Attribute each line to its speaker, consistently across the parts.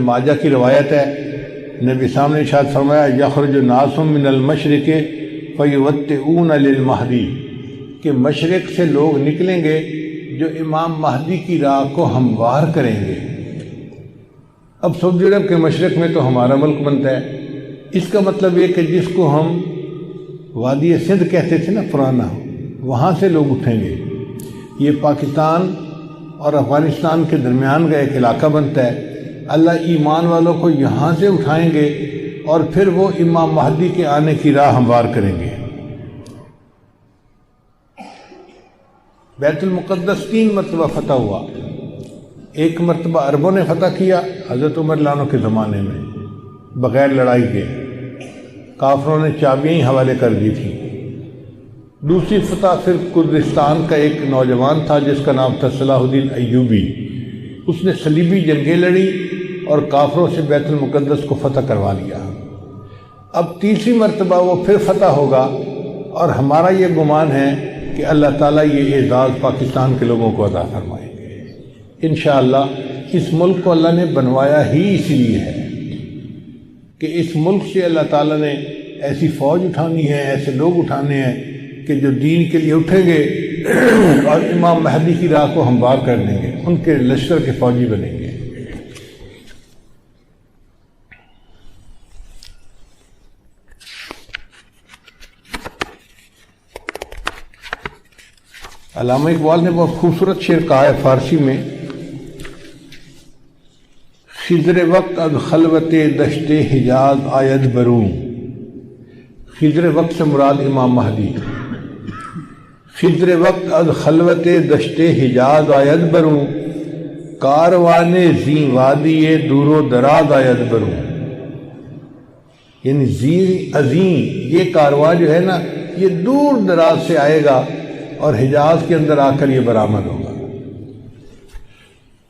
Speaker 1: ماجہ کی روایت ہے، نبی صاحب نے ارشاد فرمایا یخرج الناس من المشرق فیوطئون للمہدی، کہ مشرق سے لوگ نکلیں گے جو امام مہدی کی راہ کو ہموار کریں گے۔ اب سعودی عرب کے مشرق میں تو ہمارا ملک بنتا ہے، اس کا مطلب یہ کہ جس کو ہم وادی سندھ کہتے تھے نا پرانا، وہاں سے لوگ اٹھیں گے۔ یہ پاکستان اور افغانستان کے درمیان کا ایک علاقہ بنتا ہے، اللہ ایمان والوں کو یہاں سے اٹھائیں گے اور پھر وہ امام مہدی کے آنے کی راہ ہموار کریں گے۔ بیت المقدس 3 مرتبہ فتح ہوا، ایک مرتبہ عربوں نے فتح کیا حضرت عمر رضی اللہ عنہ کے زمانے میں بغیر لڑائی کے، کافروں نے چابیاں ہی حوالے کر دی تھی۔ دوسری فتح پھر کردستان کا ایک نوجوان تھا جس کا نام تھا صلاح الدین ایوبی، اس نے صلیبی جنگیں لڑی اور کافروں سے بیت المقدس کو فتح کروا لیا۔ اب تیسری مرتبہ وہ پھر فتح ہوگا، اور ہمارا یہ گمان ہے کہ اللہ تعالیٰ یہ اعزاز پاکستان کے لوگوں کو عطا فرمائیں گے انشاءاللہ۔ اس ملک کو اللہ نے بنوایا ہی اس لیے ہے کہ اس ملک سے اللہ تعالیٰ نے ایسی فوج اٹھانی ہے، ایسے لوگ اٹھانے ہیں کہ جو دین کے لیے اٹھیں گے اور امام مہدی کی راہ کو ہموار کر دیں گے، ان کے لشکر کے فوجی بنیں گے۔ علامہ اقبال نے بہت خوبصورت شعر کہا ہے فارسی میں، خضر وقت از خلوت دشت حجاز آید بروں۔ خضر وقت سے مراد امام مہدی۔ خضر وقت از خلوت دشت حجاز آید بروں، کاروان زی وادی دور و دراز آید بروں۔ یعنی زی عظیم یہ کارواں جو ہے نا، یہ دور دراز سے آئے گا اور حجاز کے اندر آ کر یہ برآمد ہوگا۔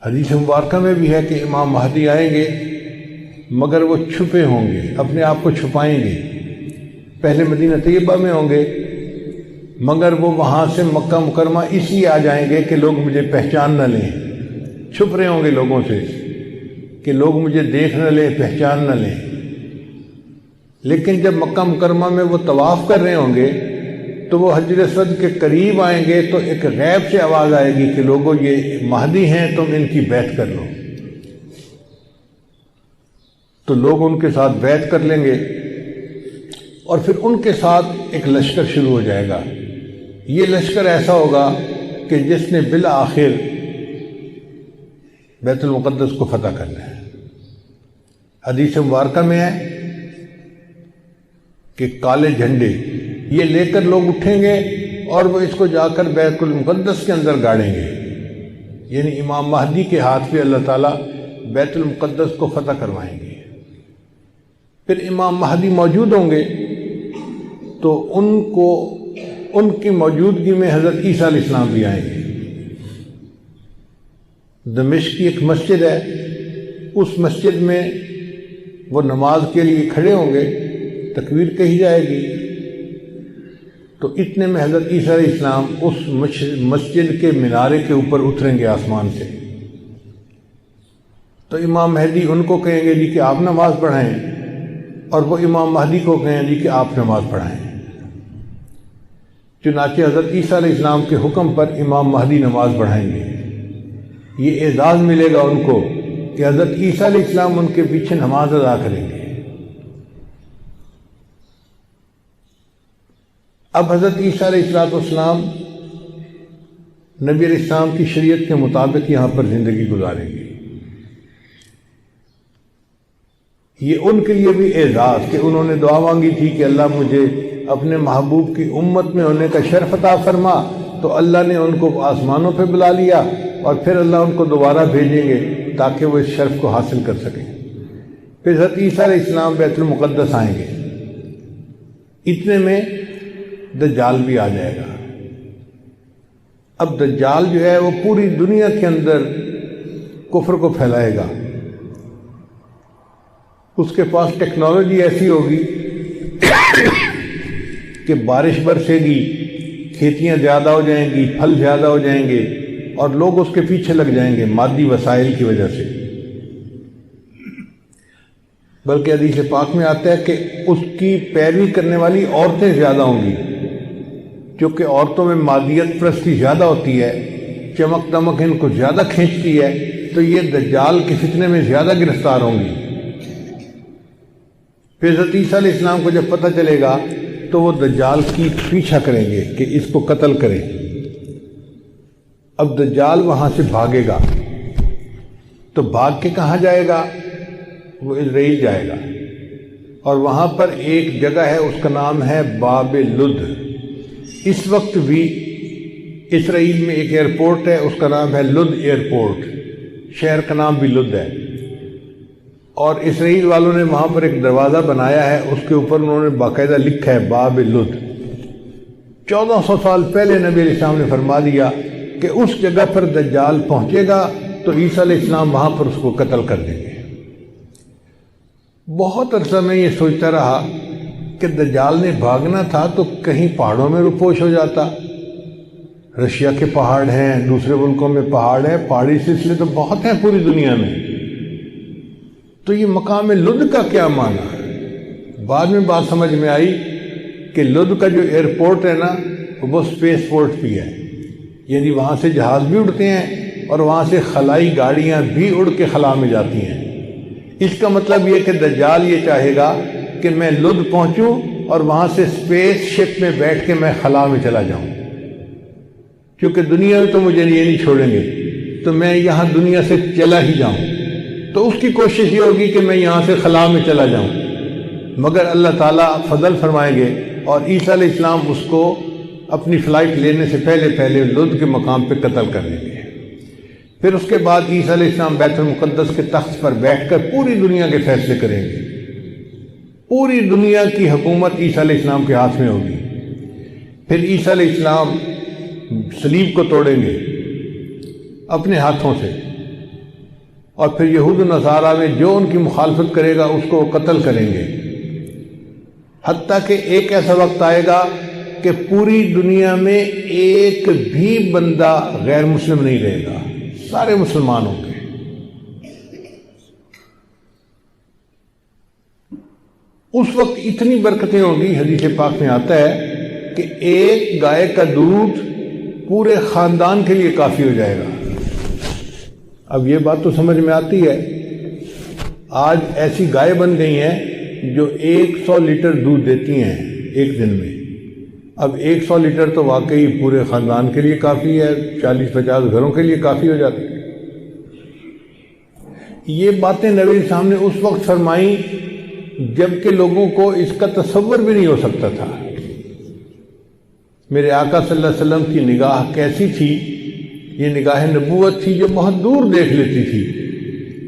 Speaker 1: حدیث مبارکہ میں بھی ہے کہ امام مہدی آئیں گے مگر وہ چھپے ہوں گے، اپنے آپ کو چھپائیں گے۔ پہلے مدینہ طیبہ میں ہوں گے مگر وہ وہاں سے مکہ مکرمہ اس لیے آ جائیں گے کہ لوگ مجھے پہچان نہ لیں، چھپ رہے ہوں گے لوگوں سے کہ لوگ مجھے دیکھ نہ لیں، پہچان نہ لیں۔ لیکن جب مکہ مکرمہ میں وہ طواف کر رہے ہوں گے تو وہ حجر اسود کے قریب آئیں گے تو ایک غیب سے آواز آئے گی کہ لوگوں یہ مہدی ہیں، تم ان کی بیعت کر لو۔ تو لوگ ان کے ساتھ بیعت کر لیں گے اور پھر ان کے ساتھ ایک لشکر شروع ہو جائے گا۔ یہ لشکر ایسا ہوگا کہ جس نے بالآخر بیت المقدس کو فتح کرنا ہے۔ حدیث مبارکہ میں ہے کہ کالے جھنڈے یہ لے کر لوگ اٹھیں گے اور وہ اس کو جا کر بیت المقدس کے اندر گاڑیں گے، یعنی امام مہدی کے ہاتھ پہ اللہ تعالیٰ بیت المقدس کو فتح کروائیں گے۔ پھر امام مہدی موجود ہوں گے تو ان کی موجودگی میں حضرت عیسیٰ علیہ السلام بھی آئیں گے۔ دمشق کی ایک مسجد ہے، اس مسجد میں وہ نماز کے لیے کھڑے ہوں گے، تکبیر کہی جائے گی تو اتنے میں حضرت عیسیٰ علیہ السلام اس مسجد کے مینارے کے اوپر اتریں گے آسمان سے۔ تو امام مہدی ان کو کہیں گے جی کہ آپ نماز پڑھائیں، اور وہ امام مہدی کو کہیں جی کہ آپ نماز پڑھائیں۔ چنانچہ حضرت عیسیٰ علیہ السلام کے حکم پر امام مہدی نماز پڑھائیں گے۔ یہ اعزاز ملے گا ان کو کہ حضرت عیسیٰ علیہ السلام ان کے پیچھے نماز ادا کریں گے۔ اب حضرت عیسیٰ علیہ السلام نبی علیہ السلام کی شریعت کے مطابق یہاں پر زندگی گزاریں گے۔ یہ ان کے لیے بھی اعزاز کہ انہوں نے دعا مانگی تھی کہ اللہ مجھے اپنے محبوب کی امت میں ہونے کا شرف عطا فرما، تو اللہ نے ان کو آسمانوں پہ بلا لیا اور پھر اللہ ان کو دوبارہ بھیجیں گے تاکہ وہ اس شرف کو حاصل کر سکیں۔ پھر حضرت عیسیٰ علیہ السلام بیت المقدس آئیں گے، اتنے میں دجال بھی آ جائے گا۔ اب دجال جو ہے وہ پوری دنیا کے اندر کفر کو پھیلائے گا۔ اس کے پاس ٹیکنالوجی ایسی ہوگی کہ بارش برسے گی، کھیتیاں زیادہ ہو جائیں گی، پھل زیادہ ہو جائیں گے اور لوگ اس کے پیچھے لگ جائیں گے مادی وسائل کی وجہ سے۔ بلکہ حدیث پاک میں آتا ہے کہ اس کی پیروی کرنے والی عورتیں زیادہ ہوں گی، کیونکہ عورتوں میں مادیت پرستی زیادہ ہوتی ہے، چمک دمک ان کو زیادہ کھینچتی ہے، تو یہ دجال کے فتنے میں زیادہ گرفتار ہوں گی۔ پھر حضرت عیسیٰ علیہ السلام کو جب پتہ چلے گا تو وہ دجال کی پیچھا کریں گے کہ اس کو قتل کریں۔ اب دجال وہاں سے بھاگے گا، تو بھاگ کے کہاں جائے گا؟ وہ اسرائیل جائے گا، اور وہاں پر ایک جگہ ہے، اس کا نام ہے باب لد۔ اس وقت بھی اسرائیل میں ایک ایئرپورٹ ہے، اس کا نام ہے لد ایئرپورٹ، شہر کا نام بھی لد ہے، اور اسرائیل والوں نے وہاں پر ایک دروازہ بنایا ہے، اس کے اوپر انہوں نے باقاعدہ لکھا ہے باب لد۔ 1400 سال پہلے نبی علیہ السلام نے فرما دیا کہ اس جگہ پر دجال پہنچے گا تو عیسیٰ علیہ السلام وہاں پر اس کو قتل کر دیں گے۔ بہت عرصہ میں یہ سوچتا رہا کہ دجال نے بھاگنا تھا تو کہیں پہاڑوں میں روپوش ہو جاتا، رشیا کے پہاڑ ہیں، دوسرے ملکوں میں پہاڑ ہیں، پہاڑی سلسلے تو بہت ہیں پوری دنیا میں، تو یہ مقام لد کا کیا معنی؟ بعد میں بات سمجھ میں آئی کہ لد کا جو ایئرپورٹ ہے نا وہ سپیس پورٹ بھی ہے، یعنی وہاں سے جہاز بھی اڑتے ہیں اور وہاں سے خلائی گاڑیاں بھی اڑ کے خلا میں جاتی ہیں۔ اس کا مطلب یہ کہ دجال یہ چاہے گا کہ میں لد پہنچوں اور وہاں سے سپیس شپ میں بیٹھ کے میں خلا میں چلا جاؤں، کیونکہ دنیا میں تو مجھے یہ نہیں چھوڑیں گے، تو میں یہاں دنیا سے چلا ہی جاؤں، تو اس کی کوشش یہ ہوگی کہ میں یہاں سے خلا میں چلا جاؤں، مگر اللہ تعالیٰ فضل فرمائیں گے اور عیسیٰ علیہ السلام اس کو اپنی فلائٹ لینے سے پہلے لد کے مقام پہ قتل کر دیں گے۔ پھر اس کے بعد عیسیٰ علیہ السلام بیت المقدس کے تخت پر بیٹھ کر پوری دنیا کے فیصلے کریں گے، پوری دنیا کی حکومت عیسیٰ علیہ السلام کے ہاتھ میں ہوگی۔ پھر عیسیٰ علیہ السلام صلیب کو توڑیں گے اپنے ہاتھوں سے، اور پھر یہود و نصارہ میں جو ان کی مخالفت کرے گا اس کو قتل کریں گے، حتیٰ کہ ایک ایسا وقت آئے گا کہ پوری دنیا میں ایک بھی بندہ غیر مسلم نہیں رہے گا، سارے مسلمان ہوں گے۔ اس وقت اتنی برکتیں ہوں گی، حدیث پاک میں آتا ہے کہ ایک گائے کا دودھ پورے خاندان کے لیے کافی ہو جائے گا۔ اب یہ بات تو سمجھ میں آتی ہے، آج ایسی گائے بن گئی ہیں جو 100 لیٹر دودھ دیتی ہیں ایک دن میں۔ اب 100 لیٹر تو واقعی پورے خاندان کے لیے کافی ہے، 40-50 گھروں کے لیے کافی ہو جاتی ہے۔ یہ باتیں نبی صاحب نے اس وقت فرمائیں جبکہ لوگوں کو اس کا تصور بھی نہیں ہو سکتا تھا۔ میرے آقا صلی اللہ علیہ وسلم کی نگاہ کیسی تھی؟ یہ نگاہ نبوت تھی جو بہت دور دیکھ لیتی تھی،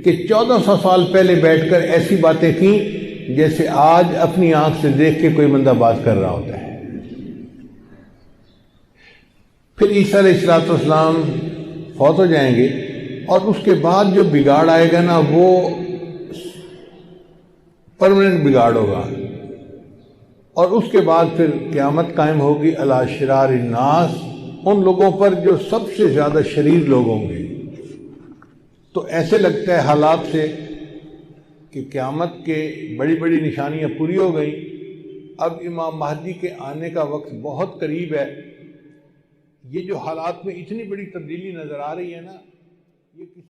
Speaker 1: کہ 1400 سال پہلے بیٹھ کر ایسی باتیں کی جیسے آج اپنی آنکھ سے دیکھ کے کوئی بندہ بات کر رہا ہوتا ہے۔ پھر عیسیٰ علیہ السلام فوت ہو جائیں گے، اور اس کے بعد جو بگاڑ آئے گا نا وہ پرماننٹ بگاڑ ہوگا، اور اس کے بعد پھر قیامت قائم ہوگی علی شرار الناس، ان لوگوں پر جو سب سے زیادہ شریر لوگ ہوں گے۔ تو ایسے لگتا ہے حالات سے کہ قیامت کے بڑی بڑی نشانیاں پوری ہو گئیں، اب امام مہدی کے آنے کا وقت بہت قریب ہے۔ یہ جو حالات میں اتنی بڑی تبدیلی نظر آ رہی ہے نا، یہ